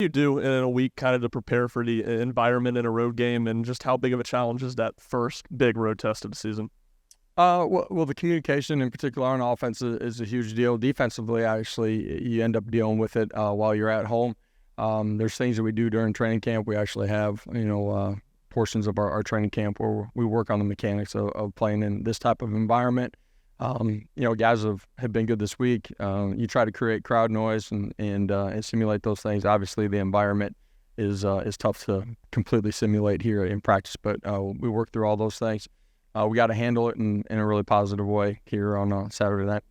You do in a week kind of to prepare for the environment in a road game, and just how big of a challenge is that first big road test of the season? Well, the communication in particular on offense is a huge deal. Defensively, actually, you end up dealing with it while you're at home. There's things that we do during training camp. We actually have, portions of our training camp where we work on the mechanics of playing in this type of environment. Guys have been good this week. You try to create crowd noise and simulate those things. Obviously, the environment is tough to completely simulate here in practice, but we work through all those things. We got to handle it in a really positive way here on Saturday night.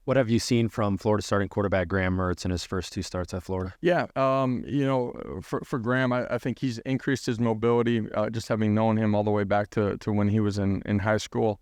What have you seen from Florida starting quarterback Graham Mertz in his first 2 starts at Florida? Yeah, for Graham, I think he's increased his mobility, just having known him all the way back to when he was in high school.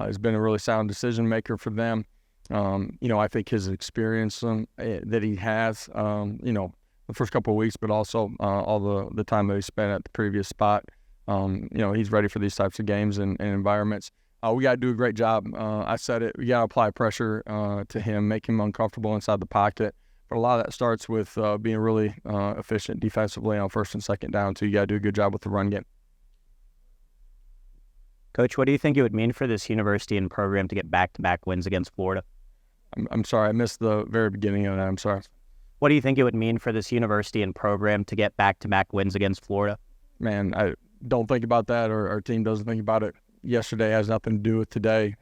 He's been a really sound decision maker for them. I think his experience that he has, the first couple of weeks, but also all the time that he spent at the previous spot. He's ready for these types of games and environments. We got to do a great job. I said it. We got to apply pressure to him, make him uncomfortable inside the pocket. But a lot of that starts with being really efficient defensively on first and second down, too. You got to do a good job with the run game. Coach, what do you think it would mean for this university and program to get back-to-back wins against Florida? I'm sorry. I missed the very beginning of that. I'm sorry. What do you think it would mean for this university and program to get back-to-back wins against Florida? Man, I don't think about that, or our team doesn't think about it. Yesterday has nothing to do with today.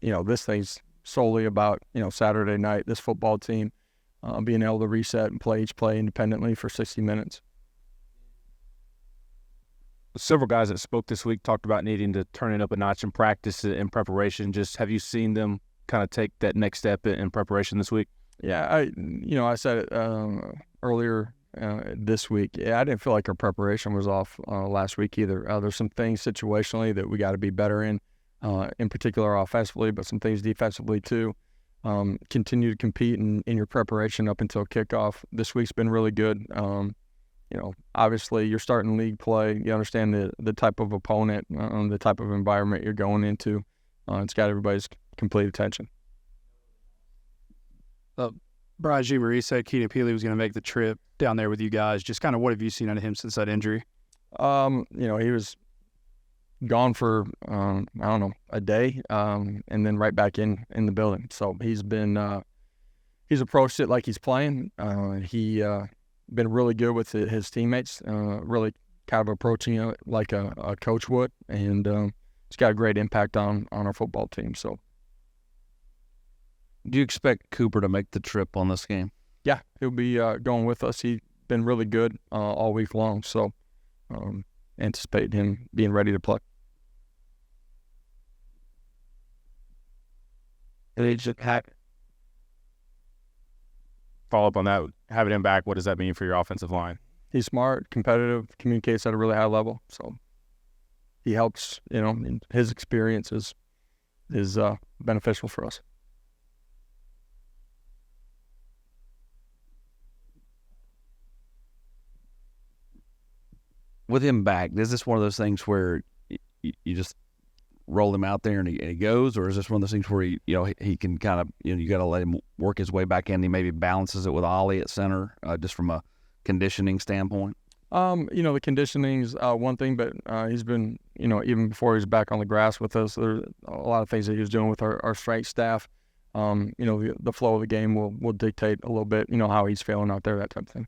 This thing's solely about, Saturday night, this football team being able to reset and play each play independently for 60 minutes. Several guys that spoke this week talked about needing to turn it up a notch in practice in preparation. Just have you seen them kind of take that next step in preparation this week? Yeah, I said it earlier this week. Yeah, I didn't feel like our preparation was off last week either. There's some things situationally that we got to be better in particular offensively, but some things defensively too. Continue to compete in your preparation up until kickoff. This week's been really good. Obviously you're starting league play. You understand the type of opponent, the type of environment you're going into. It's got everybody's complete attention. Brian Jean-Marie said Keenan Peely was going to make the trip down there with you guys. Just kind of what have you seen out of him since that injury? He was gone for, a day, and then right back in the building. So he's been, he's approached it like he's playing. He been really good with his teammates, really kind of approaching it like a coach would. And it's got a great impact on our football team. So. Do you expect Cooper to make the trip on this game? Yeah, he'll be going with us. He's been really good all week long, so anticipate him being ready to play. Follow up on that, having him back, what does that mean for your offensive line? He's smart, competitive, communicates at a really high level, so he helps, his experience is beneficial for us. With him back, is this one of those things where you just roll him out there and he goes, or is this one of those things where he can kind of, you got to let him work his way back in? He maybe balances it with Ollie at center, just from a conditioning standpoint. The conditioning's one thing, but he's been, even before he's back on the grass with us, there's a lot of things that he was doing with our strength staff. The flow of the game will dictate a little bit, how he's feeling out there, that type of thing.